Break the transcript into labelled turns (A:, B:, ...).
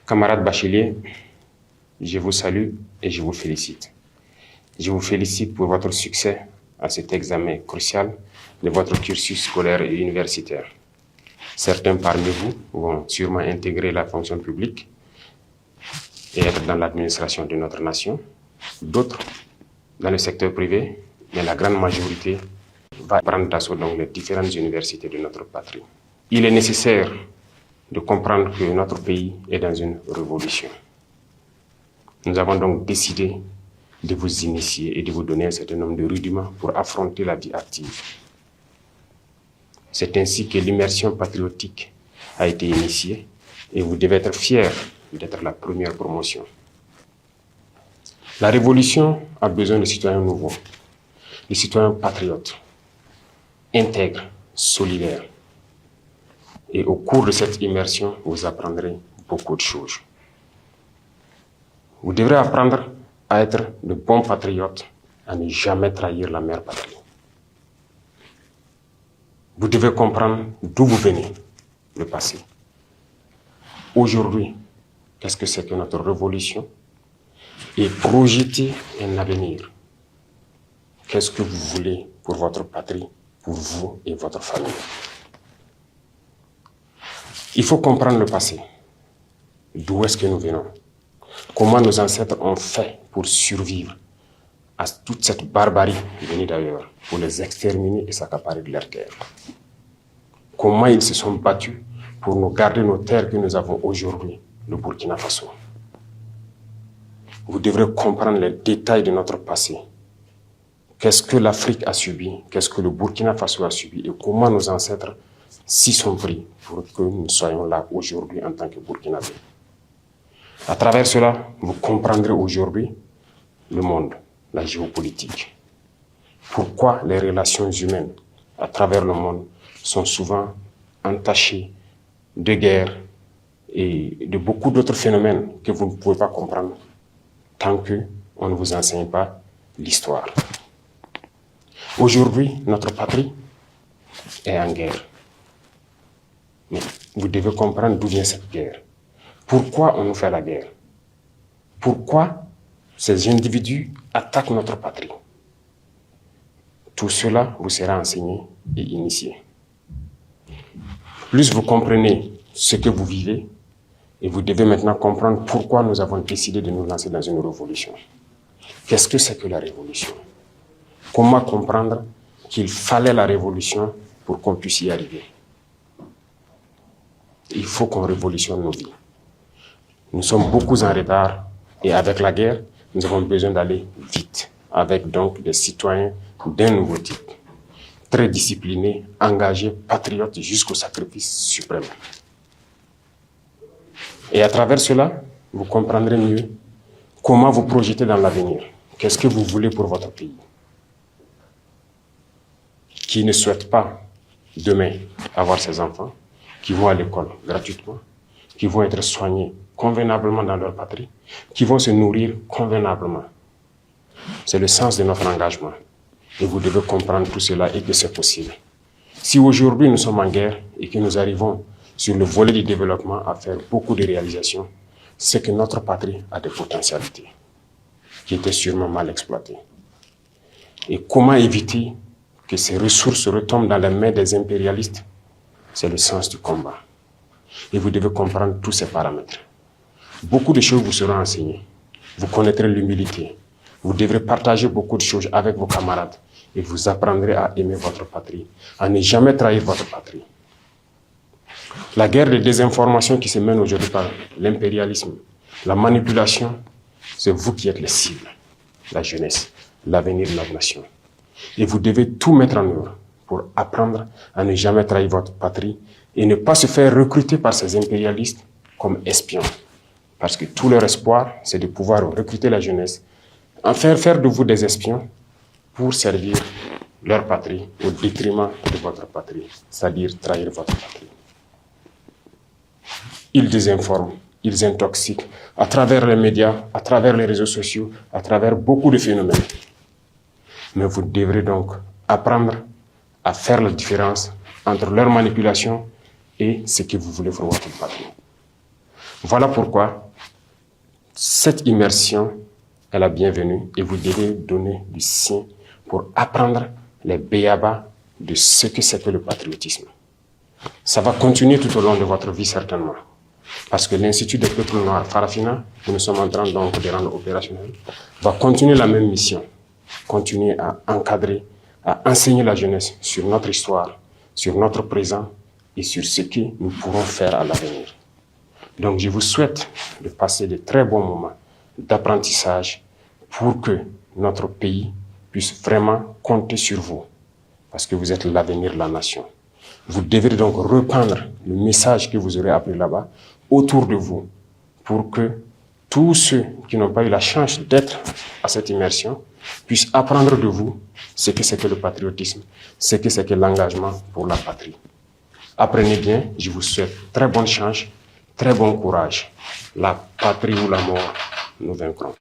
A: Camarades bacheliers, je vous salue et je vous félicite. Je vous félicite pour votre succès à cet examen crucial de votre cursus scolaire et universitaire. Certains parmi vous vont sûrement intégrer la fonction publique et être dans l'administration de notre nation, d'autres dans le secteur privé, mais la grande majorité va prendre d'assaut dans les différentes universités de notre patrie. Il est nécessaire de comprendre que notre pays est dans une révolution. Nous avons donc décidé de vous initier et de vous donner un certain nombre de rudiments pour affronter la vie active. C'est ainsi que l'immersion patriotique a été initiée et vous devez être fiers d'être la première promotion. La révolution a besoin de citoyens nouveaux, de citoyens patriotes, intègres, solidaires. Et au cours de cette immersion, vous apprendrez beaucoup de choses. Vous devrez apprendre à être de bons patriotes, à ne jamais trahir la mère patrie. Vous devez comprendre d'où vous venez, le passé. Aujourd'hui, qu'est-ce que c'est que notre révolution? Et projeter un avenir. Qu'est-ce que vous voulez pour votre patrie, pour vous et votre famille? Il faut comprendre le passé. D'où est-ce que nous venons? Comment nos ancêtres ont fait pour survivre à toute cette barbarie venue d'ailleurs, pour les exterminer et s'accaparer de leurs terres? Comment ils se sont battus pour nous garder nos terres que nous avons aujourd'hui, le Burkina Faso? Vous devrez comprendre les détails de notre passé. Qu'est-ce que l'Afrique a subi? Qu'est-ce que le Burkina Faso a subi? Et comment nos ancêtres s'y sont pris pour que nous soyons là aujourd'hui en tant que Burkinabés. À travers cela, vous comprendrez aujourd'hui le monde, la géopolitique. Pourquoi les relations humaines à travers le monde sont souvent entachées de guerres et de beaucoup d'autres phénomènes que vous ne pouvez pas comprendre tant qu'on ne vous enseigne pas l'histoire. Aujourd'hui, notre patrie est en guerre. Mais vous devez comprendre d'où vient cette guerre. Pourquoi on nous fait la guerre? Pourquoi ces individus attaquent notre patrie? Tout cela vous sera enseigné et initié. Plus vous comprenez ce que vous vivez, et vous devez maintenant comprendre pourquoi nous avons décidé de nous lancer dans une révolution. Qu'est-ce que c'est que la révolution? Comment comprendre qu'il fallait la révolution pour qu'on puisse y arriver? Il faut qu'on révolutionne nos vies. Nous sommes beaucoup en retard et avec la guerre, nous avons besoin d'aller vite, avec donc des citoyens d'un nouveau type, très disciplinés, engagés, patriotes jusqu'au sacrifice suprême. Et à travers cela, vous comprendrez mieux comment vous projeter dans l'avenir. Qu'est-ce que vous voulez pour votre pays? Qui ne souhaite pas demain avoir ses enfants, qui vont à l'école gratuitement, qui vont être soignés convenablement dans leur patrie, qui vont se nourrir convenablement. C'est le sens de notre engagement. Et vous devez comprendre tout cela et que c'est possible. Si aujourd'hui nous sommes en guerre et que nous arrivons sur le volet du développement à faire beaucoup de réalisations, c'est que notre patrie a des potentialités qui étaient sûrement mal exploitées. Et comment éviter que ces ressources retombent dans les mains des impérialistes? C'est le sens du combat. Et vous devez comprendre tous ces paramètres. Beaucoup de choses vous seront enseignées. Vous connaîtrez l'humilité. Vous devrez partager beaucoup de choses avec vos camarades. Et vous apprendrez à aimer votre patrie, à ne jamais trahir votre patrie. La guerre de désinformation qui se mène aujourd'hui par l'impérialisme, la manipulation, c'est vous qui êtes les cibles, la jeunesse, l'avenir de notre nation. Et vous devez tout mettre en œuvre pour apprendre à ne jamais trahir votre patrie et ne pas se faire recruter par ces impérialistes comme espions. Parce que tout leur espoir, c'est de pouvoir recruter la jeunesse, en faire de vous des espions pour servir leur patrie au détriment de votre patrie, c'est-à-dire trahir votre patrie. Ils désinforment, ils intoxiquent à travers les médias, à travers les réseaux sociaux, à travers beaucoup de phénomènes. Mais vous devrez donc apprendre à faire la différence entre leur manipulation et ce que vous voulez pour votre patrie. Voilà pourquoi cette immersion est la bienvenue et vous devez donner du sien pour apprendre les béabas de ce que c'est que le patriotisme. Ça va continuer tout au long de votre vie certainement. Parce que l'Institut des peuples noirs, Farafina, que nous sommes en train donc de rendre opérationnel, va continuer la même mission. Continuer à encadrer, à enseigner la jeunesse sur notre histoire, sur notre présent et sur ce que nous pourrons faire à l'avenir. Donc je vous souhaite de passer de très bons moments d'apprentissage pour que notre pays puisse vraiment compter sur vous. Parce que vous êtes l'avenir de la nation. Vous devrez donc reprendre le message que vous aurez appris là-bas autour de vous pour que tous ceux qui n'ont pas eu la chance d'être à cette immersion puissent apprendre de vous ce que c'est que le patriotisme, ce que c'est que l'engagement pour la patrie. Apprenez bien, je vous souhaite très bonne chance, très bon courage. La patrie ou la mort, nous vaincrons.